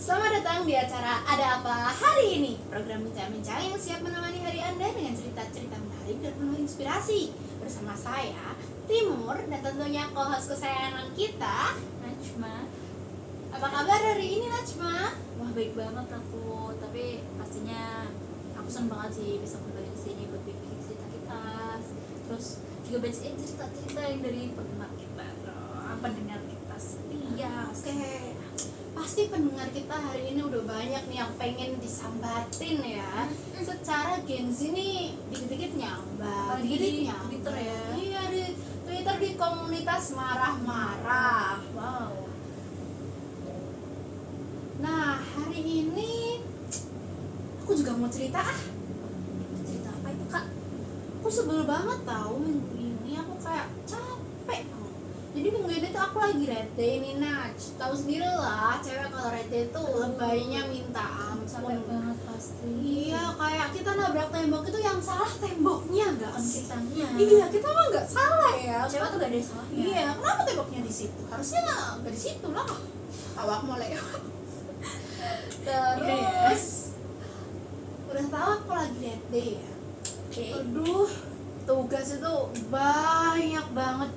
Selamat datang di acara Ada Apa Hari Ini, program bincang-bincang yang siap menemani hari Anda dengan cerita-cerita menarik dan penuh inspirasi. Bersama saya, Timur, dan tentunya co-host kesayangan kita, Najma. Apa kabar hari ini, Najma? Wah, baik banget aku. Tapi pastinya aku seneng banget sih bisa kembali ke sini buat bikin cerita kita. Terus juga bacain cerita-cerita yang dari pendengar kita, pendengar kita setia. Oke, pasti pendengar kita hari ini udah banyak nih yang pengen disambatin ya. Secara Gen Z nih dikit-dikit nyambat, dikit-dikit nyambat. Twitter ya? Iya, di Twitter, di komunitas marah-marah. Wow. Nah, hari ini aku juga mau cerita Cerita apa itu, Kak? Aku sebel banget tahu minggu ini, aku kayak capek. Jadi minggu ini tuh aku lagi red day nih, Naj. Tahu sendiri lah, cewek kalau red day tuh lebaynya minta Capek ampun. banget pasti. Iya, kayak kita nabrak tembok itu yang salah temboknya nggak Bukan sih? kitanya. Iya, kita mah nggak salah ya. Cewek tuh gak ada salahnya. Iya, kenapa temboknya di situ? Harusnya nggak di situ lah. Awak mau lewat. Terus udah tahu aku lagi red day ya. Oke. Aduh, tugas itu banyak banget.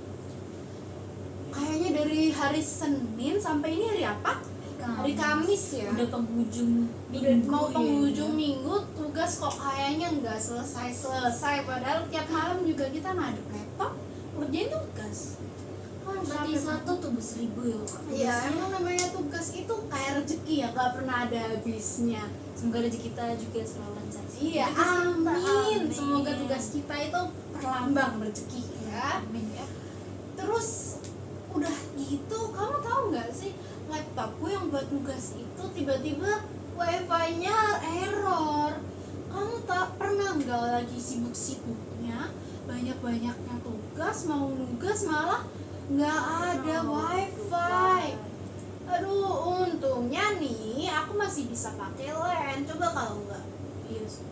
Kayaknya dari hari Senin sampai ini hari apa? Hari Kamis ya. Udah penghujung Udah minggu. mau ya. penghujung minggu, tugas kok kayaknya nggak selesai. Padahal tiap malam juga kita ngadep laptop ngerjain tugas. Berarti satu tuh 1000 ya, Kak. Iya, emang namanya tugas itu kayak rezeki ya, nggak pernah ada habisnya. Semoga rezeki kita juga selalu lancar. Iya, Tugas kita, amin. amin. Semoga tugas kita itu perlambang rezeki ya. Amin ya. Terus udah gitu, kamu tahu nggak sih laptopku yang buat tugas itu tiba-tiba wifi-nya error. Kamu tak pernah nggak lagi sibuk-sibuknya, banyak-banyaknya tugas, mau nugas malah nggak ada wifi. Aduh, untungnya nih aku masih bisa pakai LAN. Coba kalau nggak. Iya sih.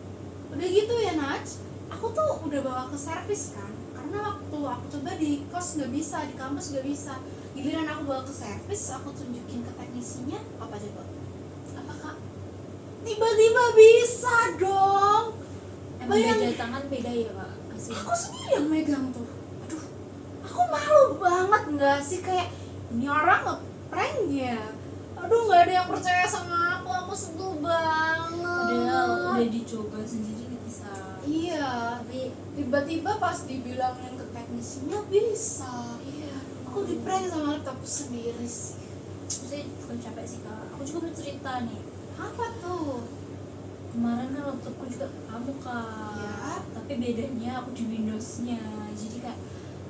Udah gitu ya, Naj, aku tuh udah bawa ke servis kan, karena waktu aku coba di kos nggak bisa, di kampus nggak bisa. Giliran aku bawa ke servis, aku tunjukin ke teknisinya, apa coba? Apa, Kak? Tiba-tiba bisa dong. Emang Bayangin. beda tangan beda ya, Kak? Asli. Aku sendiri yang megang tuh. Aduh, aku malu banget nggak sih, kayak ini orang ngeprank ya. Aduh, nggak ada yang percaya sama aku sebel banget. Padahal udah dicoba sendiri nggak bisa. Iya, Tapi tiba-tiba pas dibilangin ke teknisinya bisa. iya, Aku di prank sama laptop sendiri sih. saya bukan capek sih, Kak. Aku juga mau cerita nih. Apa tuh? Kemarin kan laptopku juga kamu, Kak. Ya. Tapi bedanya aku di Windowsnya. Jadi kayak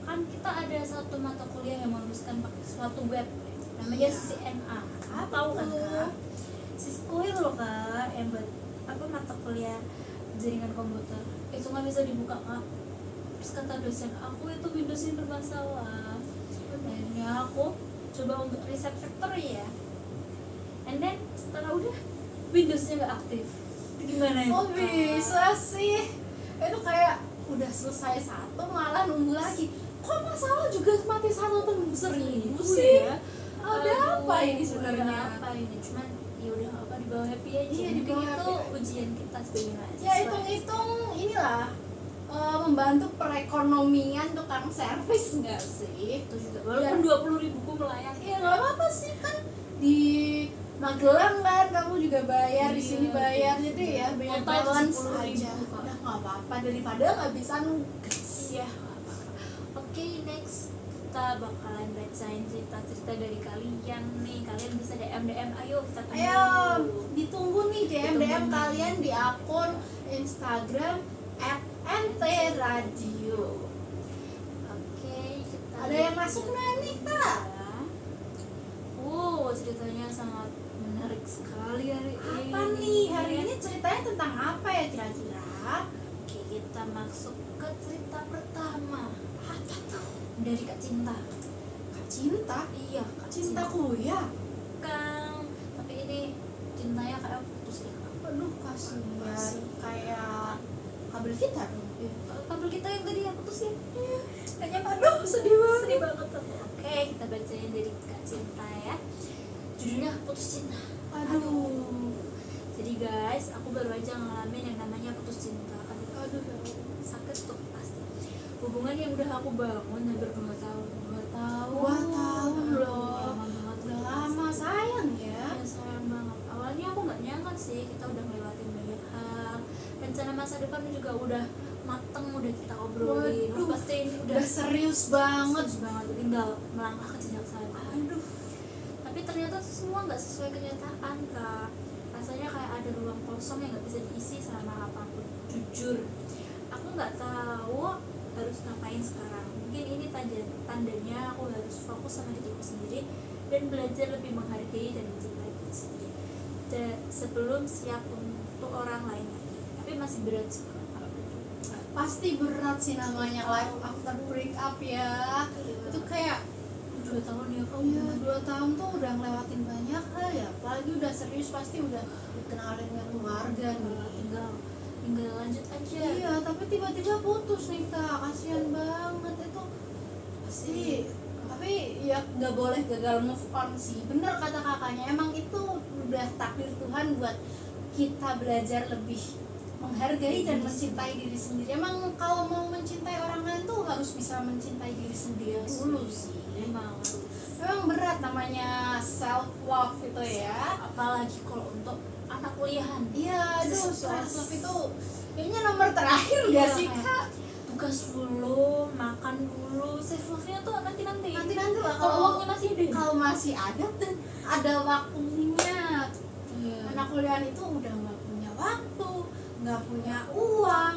kan kita ada satu mata kuliah yang menuliskan pakai suatu web namanya Iya. CCNA. Kamu Apa tahu kan, tuh? Kak? Cisco itu loh, Kak, yang buat apa mata kuliah jaringan komputer itu nggak bisa dibuka, Kak. Terus kata dosen aku itu Windowsnya bermasalah. Akhirnya aku coba untuk reset factory ya, and then setelah udah Windowsnya nggak aktif. Itu gimana ya? Oh bisa sih. Itu kayak udah selesai satu malah nunggu lagi. Kok masalah juga mati satu tuh serius sih? ya. Ada apa ini sebenarnya? Ada apa ini? Cuman ya udah nggak apa, dibawa happy aja. Iya, Mungkin dibawa itu happy. ujian kita sebagai mahasiswa. Ya hitung-hitung inilah membantu perekonomian tukang servis nggak sih? Itu juga walaupun 20.000 ku melayang. Iya nggak apa-apa sih, kan di Magelang kan kamu juga bayar, di Iya, sini bayar, iya. jadi ya bayar Total balance 10.000, aja. Kak. Udah nggak apa-apa daripada nggak bisa nugas. Iya. Oke, next kita bakalan bacain cerita-cerita dari kalian nih. Kalian bisa DM, ayo kita tunggu. Ayo ditunggu nih DM Ditunggu nih. kalian di akun Instagram @ntradio. Oke, kita Ada yang masuk nggak nih, Kak? Wow, ceritanya sangat menarik sekali hari ini. Apa nih hari ini ceritanya tentang apa ya kira-kira? Oke, kita masuk ke cerita pertama Apa tuh? dari Kak Cinta. Kak Cinta? Iya, Kak Cintaku ya. Kang. Tapi ini cintanya kayak putus ya, Kak. Aduh kasihan, kayak kabel kita dong. Kabel kita yang tadi yang putus ya. Kayaknya aduh sedih banget. Sedih banget tuh. Oke, kita bacain dari Kak Cinta ya. judulnya putus cinta. Aduh. Jadi guys, aku baru aja ngalamin yang namanya putus cinta. Aduh. Sakit tuh pasti. Hubungan yang udah aku bangun hampir 2 tahun. 2 tahun loh. Lama banget. Udah lama, sayang ya. Ya, sayang banget. Awalnya aku nggak nyangka sih kita udah ngelewatin banyak hal. Rencana masa depan juga udah mateng, udah kita obrolin. Waduh, Pasti ini Udah serius banget. serius banget, tinggal melangkah ke jenjang selanjutnya. Aduh. Tapi ternyata tuh semua nggak sesuai kenyataan kak. Rasanya kayak ada ruang kosong yang nggak bisa diisi sama apapun. Jujur, aku nggak tahu harus ngapain sekarang. Mungkin ini tandanya aku harus fokus sama diriku sendiri dan belajar lebih menghargai dan mencintai diri sendiri sebelum siap untuk orang lain lagi. Tapi masih berat sih Kak. Pasti berat sih namanya life after break up ya. Itu kayak 2 tahun ya kak. iya 2 tahun tuh udah ngelewatin banyak hal ya. Apalagi udah serius pasti udah dikenalin dengan keluarga nih. tinggal lanjut aja. Iya, tapi tiba-tiba putus nih kak, kasihan banget itu. Pasti, tapi ya nggak boleh gagal move on sih. Bener kata kakaknya, emang itu udah takdir Tuhan buat kita belajar lebih menghargai dan mencintai diri sendiri. Emang kalau mau mencintai orang lain tuh harus bisa mencintai diri sendiri dulu sih. Memang berat namanya self love itu ya. apalagi kalau untuk anak kuliahan. Iya, aduh, Stres. self love itu kayaknya nomor terakhir nggak sih kayak kak? tugas dulu, makan dulu, self love-nya tuh nanti Nanti lah kalau uangnya masih ada. kalau masih ada dan ada waktunya. Iya. Anak kuliah itu udah nggak punya waktu, nggak punya uang.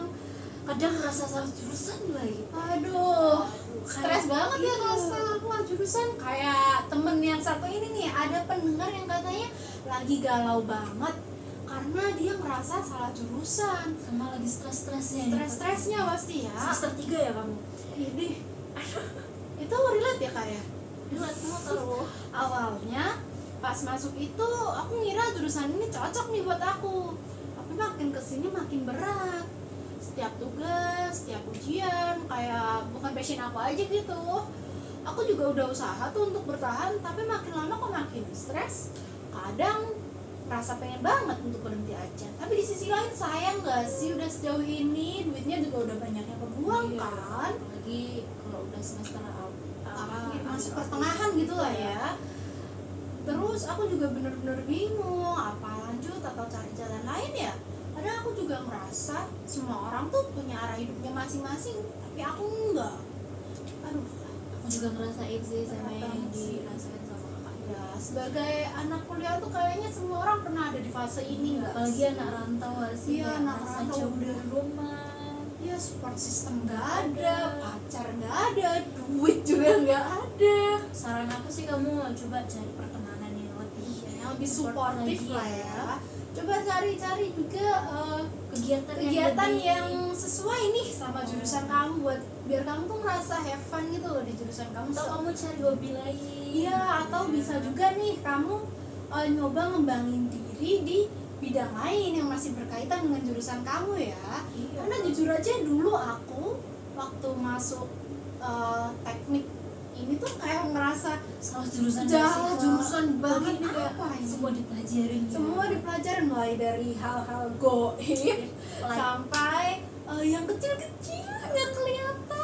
Kadang ngerasa salah jurusan lagi. Aduh, stres kayak- banget ya iya. kalau salah keluar jurusan. Kayak temen yang satu ini nih, ada pendengar yang katanya lagi galau banget karena dia merasa salah jurusan. Sama lagi stres-stresnya. Stres-stresnya pasti ya. Semester 3 ya kamu? Ini, itu relate ya kak ya? Relate kamu tahu. Awalnya pas masuk itu aku ngira jurusan ini cocok nih buat aku, tapi makin kesini makin berat. Setiap tugas, setiap ujian kayak bukan passion aku aja gitu. Aku juga udah usaha tuh untuk bertahan, tapi makin lama kok makin stres. Kadang rasa pengen banget untuk berhenti aja, tapi di sisi lain sayang gak sih udah sejauh ini duitnya juga udah banyak yang kebuang Iya. kan. Apalagi kalau udah semester Akhir masuk pertengahan gitu lah ya. Terus aku juga bener-bener bingung apa lanjut atau cari jalan lain ya. Padahal aku juga merasa semua orang tuh punya arah hidupnya masing-masing, tapi aku enggak. Aduh, Aku juga ngerasain sih sama Berat yang banget sih. dirasain sama kakak. ya sebagai anak kuliah tuh kayaknya semua orang pernah ada di fase ini enggak? Apalagi anak rantau gak sih? Iya, Kayak anak merasa rantau jauh udah. dari rumah. Ya support system enggak ada, pacar enggak ada, duit juga enggak ada. Saran aku sih kamu coba cari pertemanan yang lebih Yang lebih suportif lagi lah ya. Coba cari-cari juga kegiatan kegiatan lebih- yang sesuai nih sama jurusan kamu buat biar kamu tuh ngerasa have fun gitu loh di jurusan kamu. atau kamu cari hobi lain. Iya, atau bisa juga nih kamu nyoba ngembangin diri di bidang lain yang masih berkaitan dengan jurusan kamu ya. Iya. Karena jujur aja dulu aku waktu masuk teknik ini tuh kayak ngerasa salah jurusan salah jurusan banget ini kayak apa ini? semua dipelajarin ya. Semua dipelajarin mulai dari hal-hal goib Like sampai yang kecil-kecil nggak kelihatan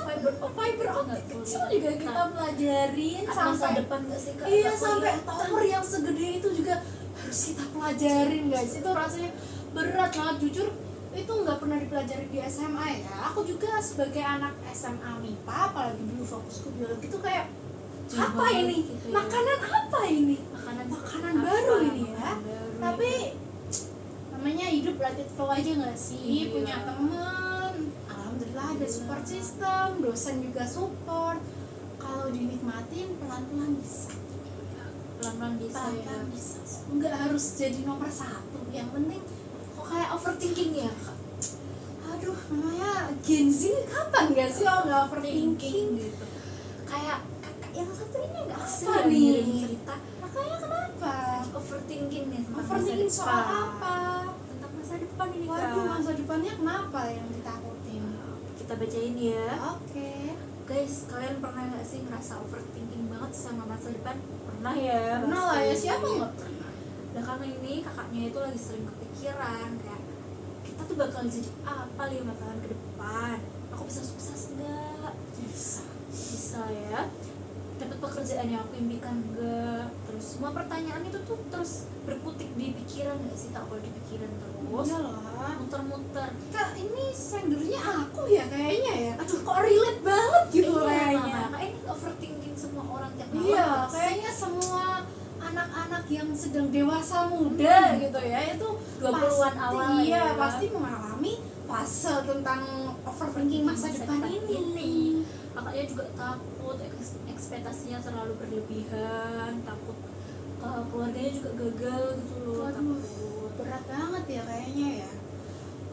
fiber optik kecil juga kita pelajarin masa sampai depan gak sih Kak? iya Aku sampai lihat. tower yang segede itu juga harus kita pelajarin guys. Itu rasanya berat banget jujur, itu nggak pernah dipelajari di SMA ya. Aku juga sebagai anak SMA MIPA apalagi dulu fokus ke biologi itu kayak Jauh apa banget ini gitu ya. makanan apa ini makanan baru apa, ini ya. makanan baru Tapi gitu. namanya hidup let it flow aja nggak sih. Iya. Punya temen alhamdulillah ada support system, dosen juga support. Kalau dinikmatin pelan-pelan bisa, pelan-pelan bisa ya. pelan-pelan bisa, nggak harus jadi nomor satu. Yang penting Kok kayak overthinking ya Kak? aduh namanya Gen Z kapan gak sih oh nggak overthinking gitu. Kayak kakak yang satu ini nggak sih Apa yang nih? ngirim cerita makanya kenapa overthinking nih tentang overthinking masa soal depan. apa? Tentang masa depan ini Waduh, Kak. masa depannya kenapa yang ditakutin? Kita bacain ya. Oke. Guys, kalian pernah nggak sih ngerasa overthinking banget sama masa depan? Pernah pernah ya. Pernah lah ya, pasti. siapa nggak pernah. Nah karena ini kakaknya itu lagi sering kepikiran kayak kita tuh bakal jadi apa 5 tahun ke depan, aku bisa sukses nggak, bisa ya, dapat pekerjaan yang aku impikan nggak, terus semua pertanyaan itu tuh terus berkutik di pikiran nggak sih, tak boleh di pikiran terus Iyalah. muter-muter. Kak, ini sendernya aku ya kayaknya ya. Aduh, kok relate banget gitu kayaknya. Makanya ini overthinking semua orang tiap malam. Iya, nggak sih? kayaknya semua anak-anak yang sedang dewasa muda gitu ya, itu 20-an awal iya, ya. pasti mengalami fase tentang overthinking masa depan ini. Kakaknya juga takut, ekspektasinya terlalu berlebihan, takut keluarganya juga gagal gitu loh. Waduh, Takut. berat banget ya kayaknya ya.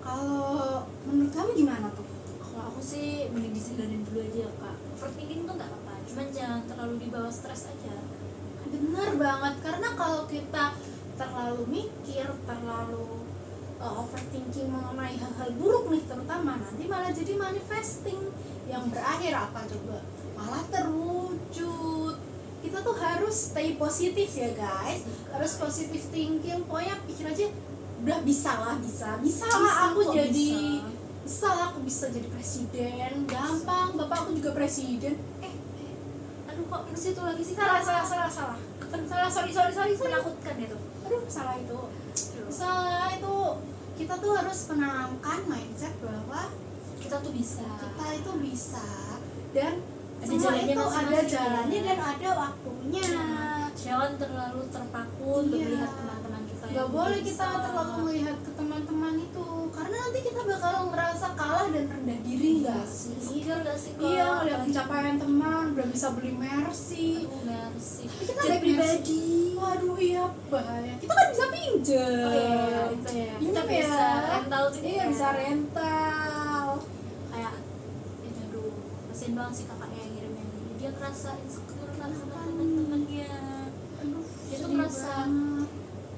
Kalau menurut kamu gimana tuh? Kalau aku sih mending disadarin dulu aja kak. Overthinking tuh nggak apa-apa, cuman jangan terlalu dibawa stres aja. Bener banget, karena kalau kita terlalu mikir, terlalu overthinking mengenai hal-hal buruk nih, terutama nanti malah jadi manifesting yang berakhir apa coba? Malah terwujud. Kita tuh harus stay positif ya guys, harus positive thinking. Pokoknya pikir aja, udah bisa lah aku kok jadi bisa lah aku bisa jadi presiden, gampang. Bapak aku juga presiden. Aduh kok ke situ lagi sih? Salah, sorry, Menakutkan itu. aduh salah itu. Salah itu, kita tuh harus menanamkan mindset bahwa Kita tuh bisa. kita itu bisa, dan Ada semua jalannya itu ada masing-masing. jalannya dan ada waktunya. Jangan terlalu terpaku untuk Iya. melihat teman-teman kita. Gak yang boleh bisa. kita terlalu melihat ke teman-teman itu, karena nanti kita bakal ngerasa kalah dan rendah diri nggak sih? Insecure gak sih kak? Iya, ngeliat pencapaian teman, udah bisa beli Mercy. Aduh, Mercy. Tapi kita Jet naik pribadi. Waduh iya bahaya. Kita kan bisa pinjam. Oh iya, itu ya. Kita Pinjam bisa ya. rental juga. Iya, bisa rental. Kayak itu aduh, kasian banget sih kakaknya yang ngirim yang ini. Dia ngerasa insecure kan sama teman-temannya. Aduh, Dia tuh sedih ngerasa. banget.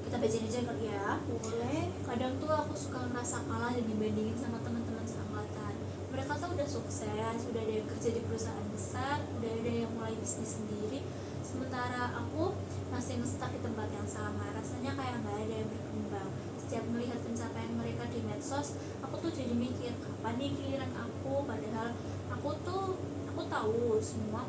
Kita bacain aja kali ya. Boleh. Kadang tuh aku suka ngerasa kalah dan dibandingin sama teman-teman seangkatan. Mereka tuh udah sukses, udah ada yang kerja di perusahaan besar, udah ada yang mulai bisnis sendiri. Sementara aku masih nge-stuck di tempat yang sama. Rasanya kayak nggak ada yang berkembang. Setiap melihat pencapaian mereka di medsos, aku tuh jadi mikir kapan nih giliran aku. Padahal aku tahu semua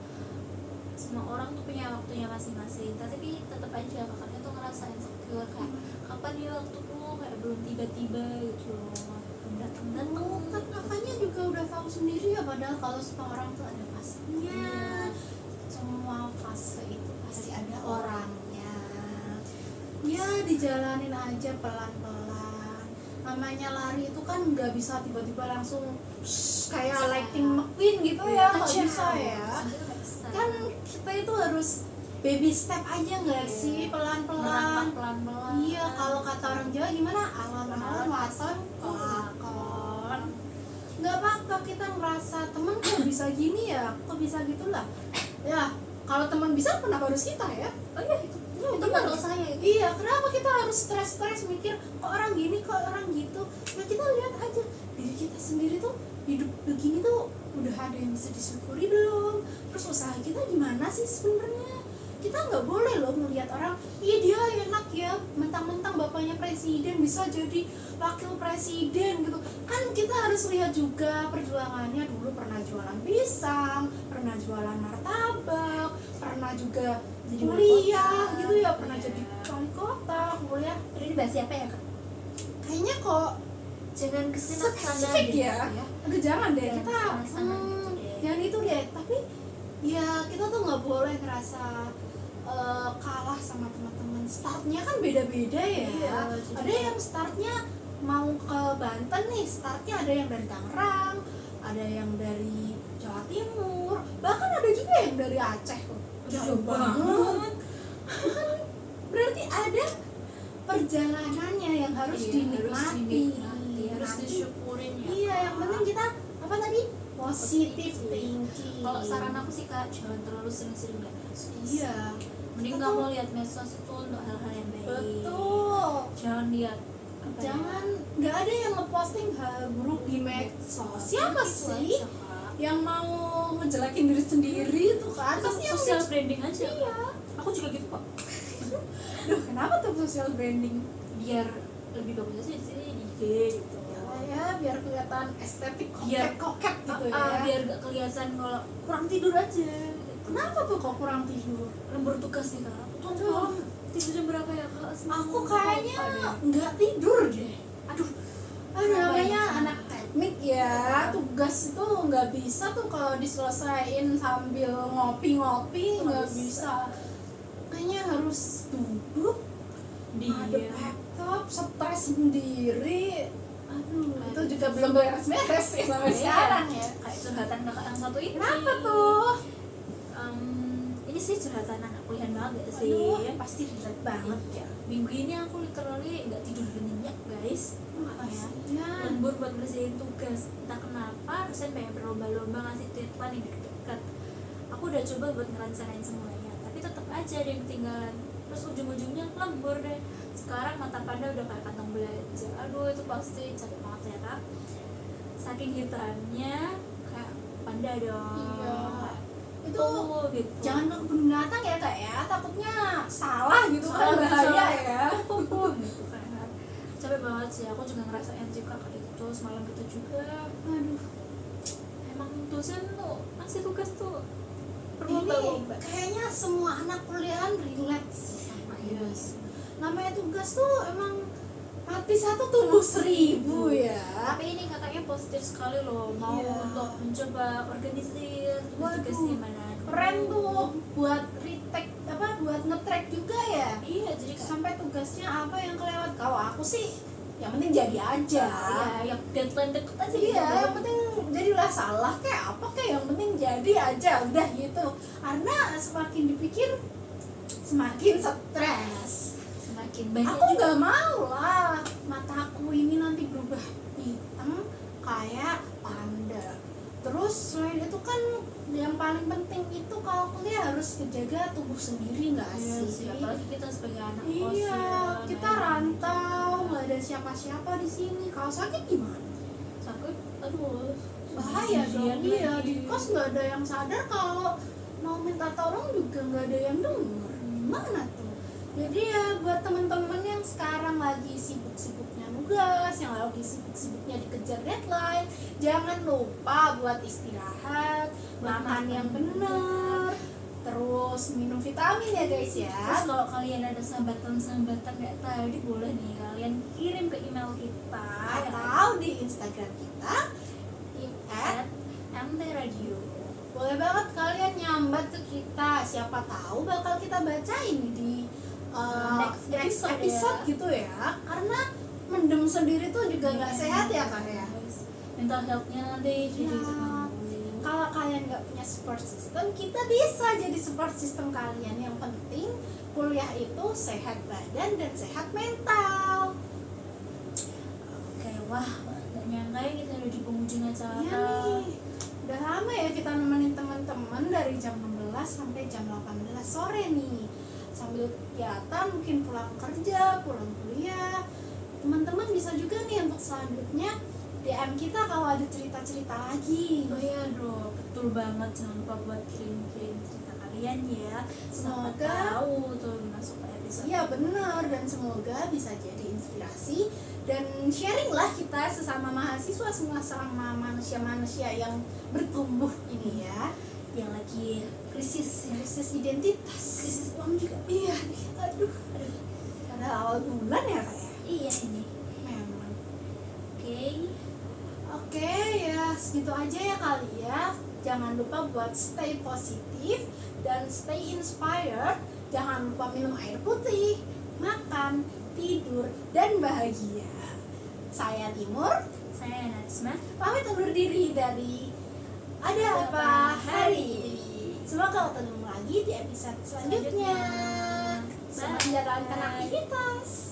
orang tuh punya waktunya masing-masing. Tapi tetap aja kakaknya tuh ngerasa insecure kayak kapan ya waktuku, kayak belum tiba-tiba gitu loh. Datang-datang Kan kakaknya juga udah tahu sendiri ya, padahal kalau semua orang tuh ada fasenya. Semua fase itu pasti ada orangnya. Ya dijalanin aja pelan-pelan. Namanya lari itu kan nggak bisa tiba-tiba langsung kayak Lightning McQueen gitu ya, nggak bisa ya. Kan kita itu harus baby step aja nggak sih, pelan-pelan. Pelan-pelan. Iya, kalau kata orang Jawa gimana? Alon-alon waton kelakon. Nggak apa-apa kita ngerasa temen kok bisa gini ya, kok bisa gitu lah. Ya, kalau teman bisa kenapa harus kita ya? Oh iya, itu Teman menurut saya itu. Iya, kenapa kita harus stres mikir kok orang gini, kok orang gitu? Ya kita lihat aja diri kita sendiri tuh hidup begini tuh udah ada yang bisa disyukuri belum? Terus usaha kita gimana sih sebenarnya? Kita nggak boleh loh melihat orang, iya dia enak ya, mentang-mentang bapaknya presiden bisa jadi wakil presiden gitu. Kan kita harus lihat juga perjuangannya, dulu pernah jualan pisang, pernah jualan martabak, pernah juga Jadi kuliah wali kota. gitu ya, pernah Iya. jadi wali kota, kuliah. Tadi dibahas siapa ya kak? Kayaknya kok Jangan kesana spesifik ya. Aduh jangan deh, Jangan kita kesana-sana gitu deh. jangan itu deh. Tapi ya kita tuh nggak boleh ngerasa kalah sama teman-teman. Startnya kan beda-beda ya. Iya, jadi Ada yang startnya mau ke Banten nih, startnya ada yang dari Tangerang, ada yang dari Jawa Timur, bahkan ada juga yang dari Aceh. Jauh banget. Kan berarti ada perjalanannya yang harus Iya, dinikmati, harus disyukurin ya. Iya, yang penting kita apa tadi? Positive Positive. thinking. Kalau saran aku sih kak, jangan terlalu sering-sering lihat medsos. Iya, Mending Betul. kamu lihat medsos itu untuk hal-hal yang baik. betul. Jangan lihat apa ya, Jangan, nggak ada yang ngeposting hal buruk di medsos. Siapa gitu sih aja, Kak. yang mau ngejelekin diri sendiri tuh kan? Itu Pasti yang social branding aja. iya. Aku juga gitu kok. Duh, kenapa tuh social branding? Biar lebih bagus aja di sini di IG gitu. Ya biar kelihatan estetik Biar- koket gitu ya. Biar gak kelihatan kalau kurang tidur aja. Kenapa tuh kok kurang tidur? Lembur tugas nih kak. Aku Aduh. malam tidur jam berapa ya kak? Aku kayaknya nggak tidur deh. Aduh. Namanya anak teknik ya, tugas itu nggak bisa tuh kalau diselesain sambil ngopi-ngopi, nggak bisa. Kayaknya harus duduk, ngadep laptop, stres sendiri. Aduh, itu juga belum beres-beres ya sampai sekarang ya. Kayak curhatan kakak yang satu ini. Kenapa tuh? Ini sih curhatan anak kuliah banget sih. Aduh, pasti ribet banget ya. Minggu ini aku literally nggak tidur nyenyak guys. Makanya. Lembur buat ngerjain tugas. Entah kenapa dosen pengen berlomba-lomba ngasih deadline yang deket-deket. Aku udah coba buat ngerencanain semuanya, tapi tetap aja ada yang ketinggalan. Terus ujung-ujungnya lembur deh. Sekarang mata panda udah kayak kantong belanja. Aduh itu pasti capek banget ya kak. Saking hitamnya kayak panda dong. Iya. Itu gitu. jangan ke kebun binatang ya kak ya, takutnya salah gitu kan, Salah, bahaya salah. ya. Gitu kan. Capek banget sih, aku juga ngerasain juga kayak gitu, semalam gitu juga. Aduh, Emang dosen tuh ngasih tugas tuh ini berlomba-lomba. kayaknya semua anak kuliahan relate sih sama ini. Yes. Namanya tugas tuh emang mati satu tumbuh 1000 ya. Tapi ini kakaknya positif sekali loh, mau Iya. untuk mencoba organisir tugas Waduh, gimana. Keren tuh buat retake buat nge-track juga ya. Iya, jadi kayak Sampai tugasnya apa yang kelewat. Kalau aku sih yang penting jadi aja. ya, yang deadline deket aja Iya, gitu. yang penting jadilah salah kayak apa kayak yang penting jadi aja udah gitu. Karena semakin dipikir semakin stres. Semakin banyak Aku juga. nggak mau lah mataku ini nanti berubah hitam kayak panda. Terus selain itu kan yang paling penting itu kalau kuliah harus menjaga tubuh sendiri nggak Iya sih? sih, apalagi kita sebagai anak kos Iya, ya, kita nah, rantau nggak ada siapa-siapa di sini. Kalau sakit gimana? sakit, aduh Bahaya dong. sendirian Iya, lagi. di kos nggak ada yang sadar kalau mau minta tolong juga nggak ada yang denger. Gimana tuh? Jadi ya buat temen-temen yang sekarang lagi sibuk-sibuknya nugas, yang lagi sibuk-sibuknya dikejar deadline, jangan lupa buat istirahat, makan yang benar, terus minum vitamin ya guys ya. Terus kalau kalian ada sambatan-sambatan kayak tadi, boleh nih kalian kirim ke email kita Atau di Instagram kita at @mtradio. boleh banget kalian nyambat ke kita, siapa tahu bakal kita bacain di Next next episode episode ya. gitu ya. Karena mendem sendiri tuh juga nggak sehat ya kan ya. Mental health-nya nanti jadi Ya, terganggu. kalau kalian nggak punya support system, kita bisa jadi support system kalian. Yang penting kuliah itu sehat badan dan sehat mental. Oke, wah gak nyangka ya kita udah di penghujung acara. Iya nih, udah lama ya kita nemenin teman-teman dari jam 16 sampai jam 18 sore nih. Sambil kegiatan mungkin pulang kerja, pulang kuliah. Teman-teman bisa juga nih untuk selanjutnya DM kita kalau ada cerita-cerita lagi. Oh iya dong, betul banget, jangan lupa buat kirim-kirim cerita kalian ya. Siapa Semoga- tahu tuh masuk ke episode. Iya benar, dan semoga bisa jadi inspirasi dan sharing lah kita sesama mahasiswa, sama manusia-manusia yang bertumbuh ini ya, Yang lagi krisis ya. krisis identitas, Krisis uang juga. iya, aduh, pada awal bulan ya kayak Iya ini. memang. Oke. Ya segitu aja ya kali ya. Jangan lupa buat stay positif dan stay inspired. Jangan lupa minum air putih, makan, tidur, dan bahagia. Saya Timur, Saya Najma. pamit undur diri dari Ada Apa Hari Ini. Semoga ketemu lagi di episode selanjutnya. Selamat menjalankan aktivitas.